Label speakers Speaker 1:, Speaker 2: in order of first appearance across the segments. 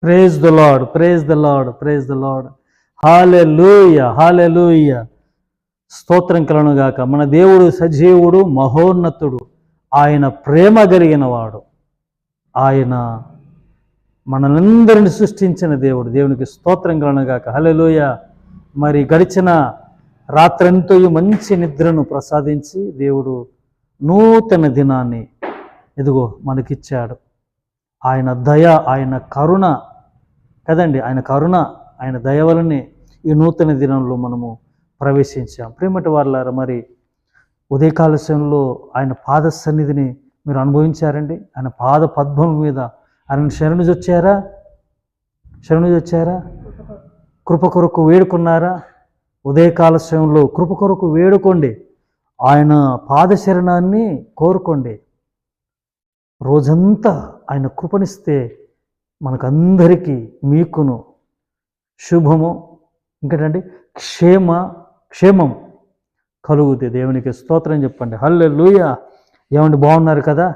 Speaker 1: Praise the lord, praise the lord, praise the lord. Hallelujah, hallelujah. స్తోత్రం కలుగును గాక. మన దేవుడు సజీవుడు, మహోన్నతుడు, ఆయన ప్రేమ కలిగిన వాడు, ఆయన మనలందరిని సృష్టించిన దేవుడు. దేవునికి స్తోత్రం కలుగును గాక. హల్లెలూయా. మరి గడిచిన రాత్రంతో మంచి నిద్రను ప్రసాదించి దేవుడు నూతన దినాన్ని ఇదిగో మనకిచ్చాడు. ఆయన దయ, ఆయన కరుణ కదండి, ఆయన కరుణ, ఆయన దయ వలనే ఈ నూతన దినంలో మనము ప్రవేశించాం. ప్రేమటి వారులారా, మరి ఉదయకాల సమయంలో ఆయన పాద సన్నిధిని మీరు అనుభవించారండి. ఆయన పాద పద్మం మీద ఆయన శరణుజొచ్చారా? కృప కొరకు వేడుకున్నారా? ఉదయకాల సమయంలో కృప కొరకు వేడుకోండి, ఆయన పాద శరణాన్ని కోరుకోండి. రోజంతా ఆయన కృపనిస్తే మనకందరికీ, మీకును శుభము, ఇంకేంటండి క్షేమం కలుగుతుంది. దేవునికి స్తోత్రం చెప్పండి. హల్లెలూయా. ఏమండి, బాగున్నారు కదా?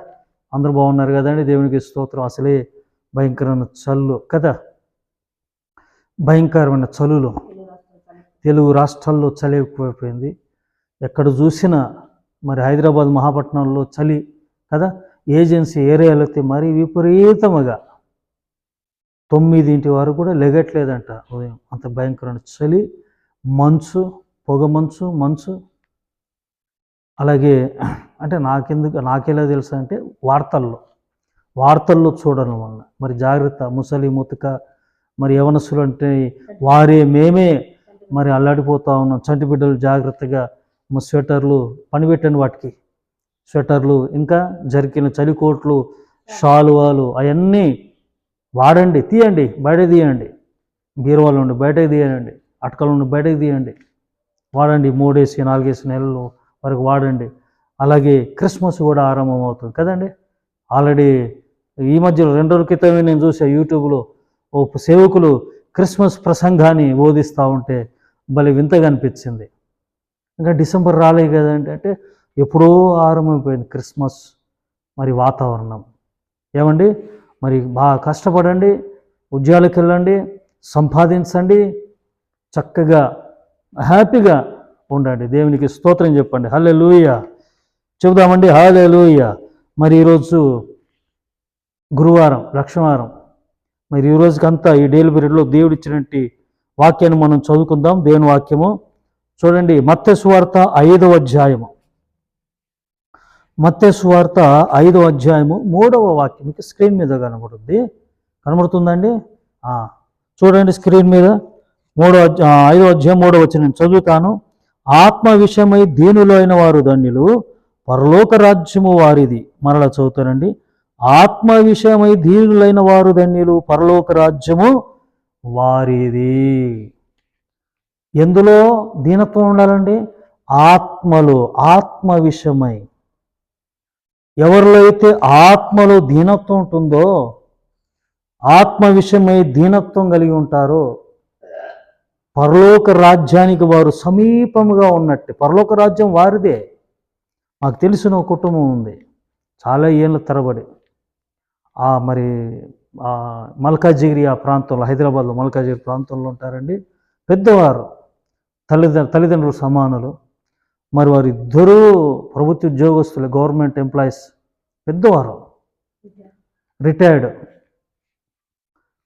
Speaker 1: అందరూ బాగున్నారు కదండి? దేవునికి స్తోత్రం. అసలే భయంకరమైన చల్లు కదా, భయంకరమైన చలులు తెలుగు రాష్ట్రాల్లో చలి ఎక్కువైపోయింది. ఎక్కడ చూసినా మరి హైదరాబాద్ మహాపట్నంలో చలి కదా, ఏజెన్సీ ఏరియాలైతే మరీ విపరీతముగా 9 వరకు కూడా లెగట్లేదంట ఉదయం. అంత భయంకరమైన చలి, మంచు, పొగ మంచు. అలాగే అంటే నాకెలా తెలుసు అంటే వార్తల్లో చూడడం వల్ల మరి జాగ్రత్త. ముసలి ముతక మరి యవనస్తులు అంటే మేమే మరి అల్లాడిపోతూ ఉన్నాం. చంటి బిడ్డలు జాగ్రత్తగా స్వెటర్లు పనిపెట్టండి, వాటికి స్వెటర్లు, ఇంకా జరికిన చలికోట్లు, షాలువాలు అవన్నీ వాడండి. తీయండి, బయటకు తీయండి. బీరువాల నుండి బయటకు తీయండి, అటకల నుండి బయటకు తీయండి, వాడండి. 3-4 నెలలు వరకు వాడండి. అలాగే క్రిస్మస్ కూడా ఆరంభం అవుతుంది కదండి. ఆల్రెడీ ఈ మధ్యలో 2 రోజుల క్రితమే నేను చూసా యూట్యూబ్లో ఓ సేవకులు క్రిస్మస్ ప్రసంగాన్ని బోధిస్తూ ఉంటే భలే వింతగా అనిపించింది. ఇంకా డిసెంబర్ రాలేదు కదండి, అంటే ఎప్పుడో ఆరంభమైపోయింది క్రిస్మస్ మరి వాతావరణం. ఏమండి, మరి బాగా కష్టపడండి, ఉద్యోగాలకు వెళ్ళండి, సంపాదించండి, చక్కగా హ్యాపీగా ఉండండి. దేవునికి స్తోత్రం చెప్పండి. హల్లెలూయా చెబుదామండి. హల్లెలూయా. మరి ఈరోజు గురువారం, లక్షవారం. మరి ఈ రోజుకంతా ఈ డైలీ పీరియడ్లో దేవుడు ఇచ్చినటువంటి వాక్యాన్ని మనం చదువుకుందాం. దేవుని వాక్యము చూడండి, మత్తయి సువార్త 5వ అధ్యాయము. మత్తయి సువార్త 5వ అధ్యాయము 3వ వాక్యం మీకు స్క్రీన్ మీద కనబడుతుందండి. చూడండి స్క్రీన్ మీద. 5వ అధ్యాయం 3వ వచనం నేను చదువుతాను. ఆత్మ విషయమై దీనులు అయిన వారు ధన్యులు, పరలోక రాజ్యము వారిది. మరలా చదువుతానండి. ఆత్మ విషయమై దీనులైన వారు ధన్యులు, పరలోక రాజ్యము వారిది. ఎందులో దీనత్వం ఉండాలండి? ఆత్మలో, ఆత్మ విషయమై. ఎవరిలో అయితే ఆత్మలో దీనత్వం ఉంటుందో, ఆత్మ విషయమై దీనత్వం కలిగి ఉంటారో, పరలోక రాజ్యానికి వారు సమీపముగా ఉన్నట్టు. పరలోక రాజ్యం వారిదే. మాకు తెలిసిన ఒక కుటుంబం ఉంది, చాలా ఏళ్ళ తరబడి మరి మల్కాజిగిరి ఆ ప్రాంతంలో, హైదరాబాద్లో మల్కాజిగిరి ప్రాంతంలో ఉంటారండి. పెద్దవారు, తల్లిదండ్రులు సమానులు. మరి వారిద్దరూ ప్రభుత్వ ఉద్యోగస్తులు, గవర్నమెంట్ ఎంప్లాయీస్, పెద్దవారు, రిటైర్డ్.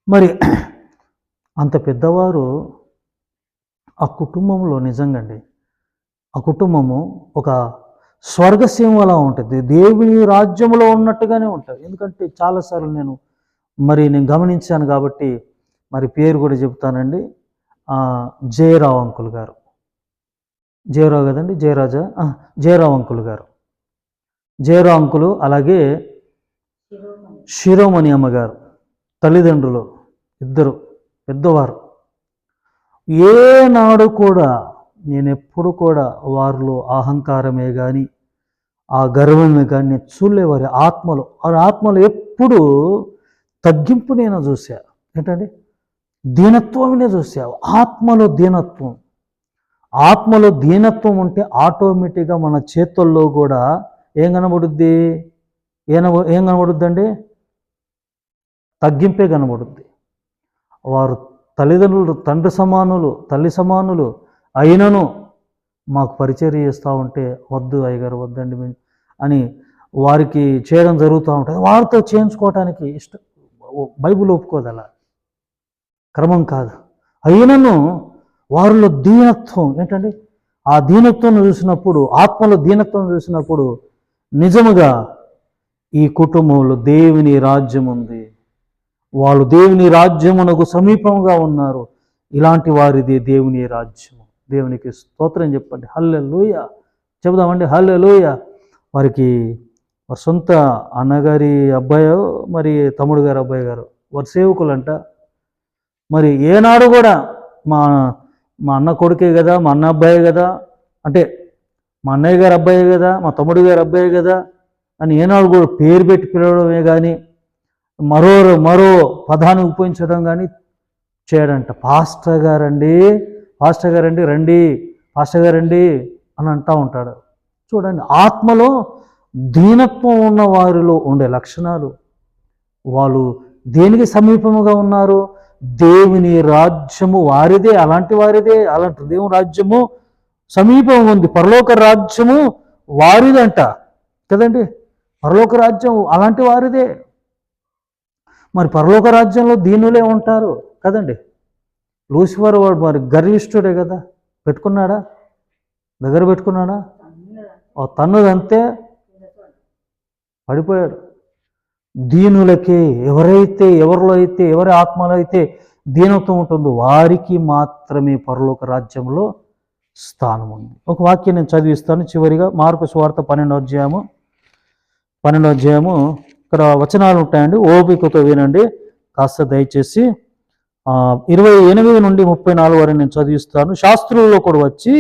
Speaker 1: మరి అంత పెద్దవారు ఆ కుటుంబంలో నిజంగా అండి, ఆ కుటుంబము ఒక స్వర్గసీమలా ఉంటుంది, దేవుని రాజ్యంలో ఉన్నట్టుగానే ఉంటుంది. ఎందుకంటే చాలాసార్లు నేను గమనించాను కాబట్టి మరి పేరు కూడా చెప్తానండి. జయరావు అంకుల్ గారు, జయరావు కదండి, జయరావు అంకుల్ గారు, జయరావు అంకులు, అలాగే శిరోమణి అమ్మగారు, తల్లిదండ్రులు ఇద్దరు పెద్దవారు. ఏనాడు కూడా నేనెప్పుడు కూడా వారిలో అహంకారమే కానీ ఆ గర్వమే కానీ నేను చూడలేవారి ఆత్మలో ఎప్పుడు తగ్గింపు నేను చూసా. ఏంటంటే దీనత్వమే చూసా. ఆత్మలో దీనత్వం ఉంటే ఆటోమేటిక్గా మన చేతుల్లో కూడా ఏం కనబడుద్ది? ఏం కనబడుద్దండి? తగ్గింపే కనబడుద్ది. వారు తల్లిదండ్రులు తండ్రి సమానులు, తల్లి సమానులు అయినను మాకు పరిచర్య చేస్తూ ఉంటే వద్దు అయ్యగారు వద్దండి అని వారికి చేయడం జరుగుతూ ఉంటుంది. వారితో చేయించుకోవటానికి ఇష్టం, బైబిల్ ఒప్పుకోదు, అలా క్రమం కాదు. అయినను వారిలో దీనత్వం ఏంటండి, ఆ దీనత్వం చూసినప్పుడు, ఆత్మలో దీనత్వం చూసినప్పుడు నిజముగా ఈ కుటుంబంలో దేవుని రాజ్యం ఉంది, వాళ్ళు దేవుని రాజ్యమునకు సమీపంగా ఉన్నారు, ఇలాంటి వారిది దేవుని రాజ్యము. దేవునికి స్తోత్రం చెప్పండి, హల్లెలూయా చెబుదామండి, హల్లెలూయా. వారికి వారి సొంత అన్నగారి అబ్బాయి, మరి తమ్ముడు గారి అబ్బాయి గారు వారి సేవకులంట. మరి ఏనాడు కూడా మా మా అన్న కొడుకే కదా, మా అన్న అబ్బాయే కదా, అంటే మా అన్నయ్య గారి అబ్బాయే కదా, మా తమ్ముడు గారి అబ్బాయే కదా అని ఏనాడు కూడా పేరు పెట్టి పిలవడమే కానీ మరో పదాన్ని ఉపయోగించడం కానీ చేయడంట. పాస్టర్ గారండి, పాస్టర్ గారండి, రండి పాస్టర్ గారండి అని అంటూ ఉంటాడు. చూడండి, ఆత్మలో దీనత్వం ఉన్న వారిలో ఉండే లక్షణాలు. వాళ్ళు దేనికి సమీపముగా ఉన్నారు? దేవుని రాజ్యము వారిదే, అలాంటి వారిదే, అలాంటి దేవుని రాజ్యము సమీపం ఉంది. పరలోక రాజ్యము వారిదంట కదండి, పరలోక రాజ్యం అలాంటి వారిదే. మరి పరలోక రాజ్యంలో దీనులే ఉంటారు కదండి. లూసిఫర్ వాడు మరి గర్విష్ఠుడే కదా, పెట్టుకున్నాడా, దగ్గర పెట్టుకున్నాడా, తన్నుదంతే పడిపోయాడు. దీనులకే, ఎవరిలో అయితే ఎవరి ఆత్మలో అయితే దీనత్వం ఉంటుందో వారికి మాత్రమే పరలోక రాజ్యంలో స్థానం ఉంది. ఒక వాక్యం నేను చదివిస్తాను చివరిగా. మార్కు సువార్త 12వ అధ్యాయము ఇక్కడ వచనాలు ఉంటాయండి, ఓపికతో వినండి కాస్త దయచేసి. 28 నుండి 34 వరకు నేను చదివిస్తాను. శాస్త్రులలో కూడా వచ్చి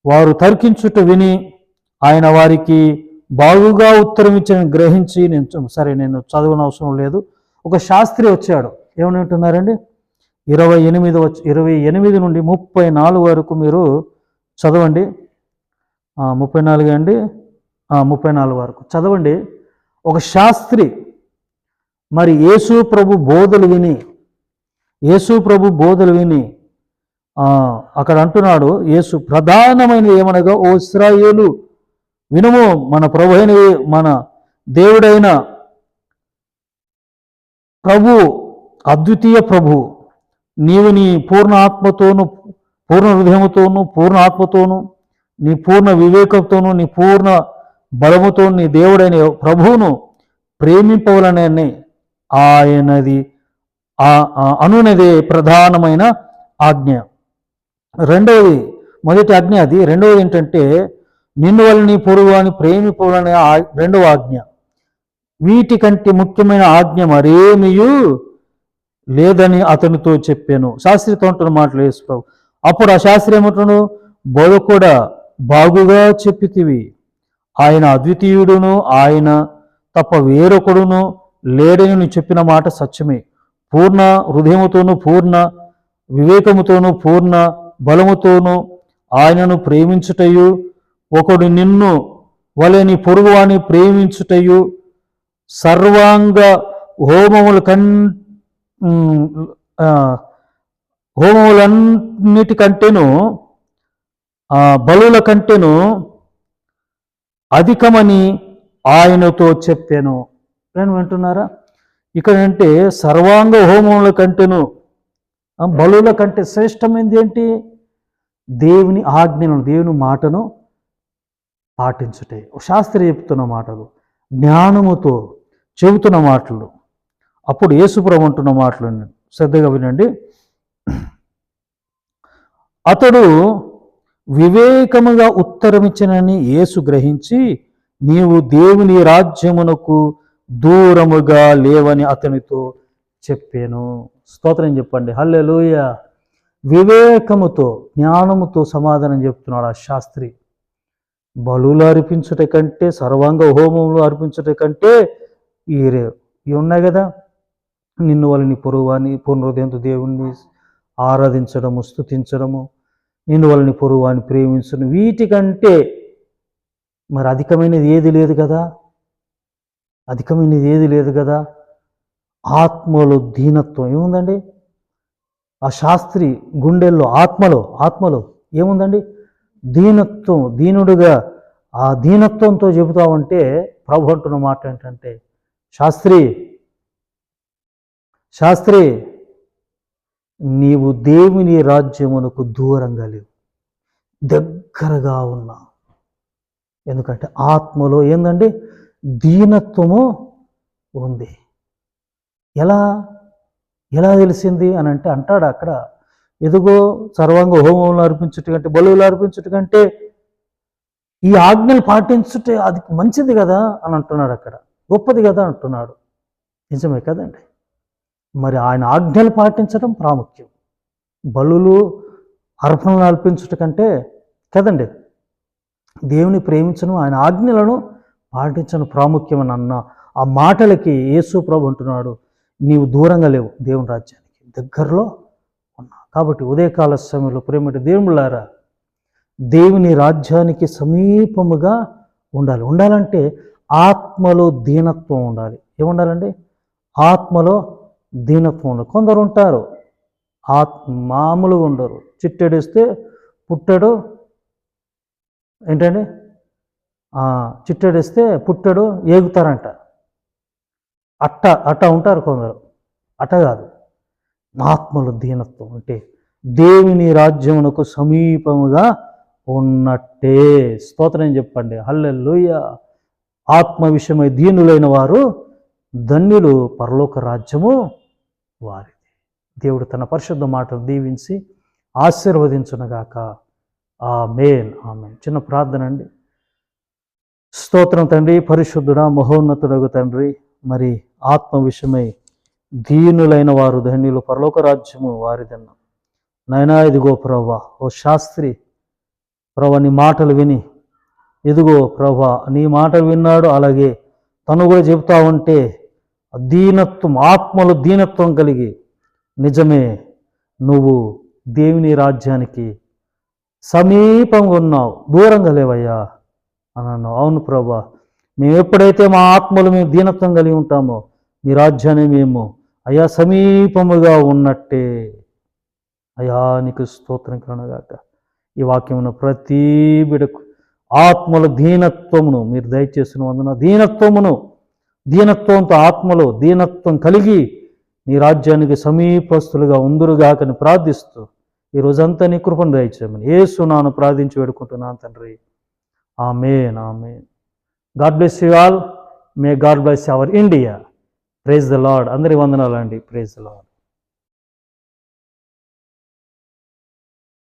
Speaker 1: వారు తర్కించుట విని ఆయన వారికి బాగుగా ఉత్తరం ఇచ్చిన గ్రహించి, నేను చదవని అవసరం లేదు. ఒక శాస్త్రి వచ్చాడు, ఏమని అంటున్నారండి, 28 నుండి 34 వరకు మీరు చదవండి. 34 అండి, 34 వరకు చదవండి. ఒక శాస్త్రి మరి యేసు ప్రభు బోధలు విని అక్కడ అంటున్నాడు, యేసు ప్రధానమైన ఏమనగా, ఓ ఇశ్రాయేలు వినుము, మన ప్రభు అయిన మన దేవుడైన ప్రభు అద్వితీయ ప్రభు, నీవు నీ పూర్ణ ఆత్మతోను, పూర్ణ హృదయముతోను, పూర్ణ ఆత్మతోను, నీ పూర్ణ వివేకంతోను, నీ పూర్ణ బలముతో నీ దేవుడైన ప్రభువును ప్రేమింపవలనని ఆయనది అనునదే ప్రధానమైన ఆజ్ఞ. మొదటి ఆజ్ఞ అది. రెండవది ఏంటంటే, నిన్ను వల్ల నీ పొరుగు అని ప్రేమింపవలనే రెండవ ఆజ్ఞ. వీటికంటే ముఖ్యమైన ఆజ్ఞ మరేమియూ లేదని అతనితో చెప్పాను. శాస్త్రితో ఉంటున్న మాటలు యేసు ప్రభు. అప్పుడు ఆ శాస్త్రి ఏమంటున్నాడు, బోధకుడా బాగుగా చెప్పితివి, ఆయన అద్వితీయుడును, ఆయన తప్ప వేరొకడును లేడని నువ్వు చెప్పిన మాట సత్యమే. పూర్ణ హృదయముతోనూ, పూర్ణ వివేకముతోనూ, పూర్ణ బలముతోనూ ఆయనను ప్రేమించుటయు, ఒకడు నిన్ను వలె నీ పొరుగువాని ప్రేమించుటయు, సర్వాంగ హోమములన్నిటికంటేను బలుల కంటేను అధికమని ఆయనతో చెప్పాను. నేను వింటున్నారా? ఇక్కడ అంటే సర్వాంగ హోమముల కంటేను బలుల కంటే శ్రేష్టమైనది ఏంటి? దేవుని ఆజ్ఞను, దేవుని మాటను పాటించుటే. శాస్త్రి చెప్తున్న మాటలు, జ్ఞానముతో చెబుతున్న మాటలు. అప్పుడు యేసుప్రభు అంటున్న మాటలు శ్రద్ధగా వినండి. అతడు వివేకముగా ఉత్తరమిచ్చినని యేసు గ్రహించి, నీవు దేవుని రాజ్యమునకు దూరముగా లేవని అతనితో చెప్పాను. స్తోత్రం చెప్పండి, హల్లెలూయా. వివేకముతో, జ్ఞానముతో సమాధానం చెప్తున్నాడు ఆ శాస్త్రి. బలులు అర్పించుట కంటే, సర్వాంగ హోమములు అర్పించుట కంటే ఇవి ఉన్నాయి కదా, నిన్ను వాళ్ళని పొరుగువాని పూర్ణ హృదయంతో దేవుణ్ణి ఆరాధించడము, స్తుతించడము, నిన్ను వాళ్ళని పొరుగువాని ప్రేమించడం, వీటికంటే మరి అధికమైనది ఏది లేదు కదా. ఆత్మలో దీనత్వం ఏముందండి? ఆ శాస్త్రి గుండెల్లో ఆత్మలో ఏముందండి? దీనత్వం, దీనుడుగా ఆ దీనత్వంతో చెబుతామంటే ప్రభు అంటున్న మాట ఏంటంటే, శాస్త్రి నీవు దేవుని రాజ్యమునకు దూరంగా లేవు, దగ్గరగా ఉన్నావు. ఎందుకంటే ఆత్మలో ఏందండి? దీనత్వము ఉంది. ఎలా తెలిసింది అని అంటే అంటాడు అక్కడ, ఎదుగో సర్వాంగ హోమములు అర్పించుట కంటే, బలువులు అర్పించుట కంటే ఈ ఆజ్ఞలు పాటించుటే అది మంచిది కదా అని అంటున్నాడు అక్కడ, గొప్పది కదా అంటున్నాడు. నిజమే కదండి. మరి ఆయన ఆజ్ఞలు పాటించడం ప్రాముఖ్యం. బలులు అర్పణలు అర్పించుట కంటే కదండి, దేవుని ప్రేమించడం, ఆయన ఆజ్ఞలను పాటించడం ప్రాముఖ్యమని అన్న ఆ మాటలకి యేసు ప్రభు అంటున్నాడు, నీవు దూరంగా లేవు, దేవుని రాజ్యానికి దగ్గరలో ఉన్నావు. కాబట్టి ఉదయకాల సమయంలో ప్రేమటి దేవుళ్ళారా, దేవుని రాజ్యానికి సమీపముగా ఉండాలంటే ఆత్మలో దీనత్వం ఉండాలి. ఏముండాలండి? ఆత్మలో దీనత్వం ఉండాలి. కొందరు ఉంటారు మామూలుగా ఉండరు, చిట్టెడిస్తే పుట్టడు ఏంటండి, చిట్టెడిస్తే పుట్టడు ఏగుతారంట. అట్ట ఉంటారు కొందరు. అట్ట కాదు, ఆత్మలో దీనత్వం అంటే దేవుని రాజ్యమునకు సమీపముగా ఉన్నట్టే. స్తోత్రం చెప్పండి, హల్లెలూయా. ఆత్మ విషయమై దీనులైన వారు ధన్యులు, పరలోక రాజ్యము వారిది. దేవుడు తన పరిశుద్ధ మాటలు దీవించి ఆశీర్వదించునగాక. ఆమేన్. చిన్న ప్రార్థన అండి. స్తోత్రం తండ్రి, పరిశుద్ధుడా, మహోన్నతుడగు తండ్రి, మరి ఆత్మ విషయమై దీనులైన వారు ధన్యులు, పరలోక రాజ్యము వారిదన్న నాయనా. ఇదిగో ప్రభా, ఓ శాస్త్రి ప్రభా, నీ మాటలు విని, ఇదిగో ప్రభా నీ మాటలు విన్నాడు, అలాగే తను కూడా చెబుతా ఉంటే దీనత్వం, ఆత్మలో దీనత్వం కలిగి, నిజమే నువ్వు దేవుని రాజ్యానికి సమీపంగా ఉన్నావు, దూరంగా లేవయ్యా అని అన్నావు. అవును ప్రభా, మేము ఎప్పుడైతే మా ఆత్మలు మేము దీనత్వం కలిగి ఉంటామో మీ రాజ్యాన్ని మేము అయ్యా సమీపముగా ఉన్నట్టే. అయ్యా నీకు స్తోత్రం కలుగుగాక. ఈ వాక్యమును ప్రతి బిడకు ఆత్మల దీనత్వమును మీరు దయచేస్తున్నందున దీనత్వంతో ఆత్మలో దీనత్వం కలిగి నీ రాజ్యానికి సమీపస్తులుగా ఉందురుగాకని ప్రార్థిస్తూ ఈ రోజంతా నీ కృపను దయచేయమని యేసు నామమున ప్రార్థించి వేడుకుంటున్నాను తండ్రి. Amen. God bless you all. May God bless our India. Praise the lord. అందరి వందనాలండి. Praise the lord.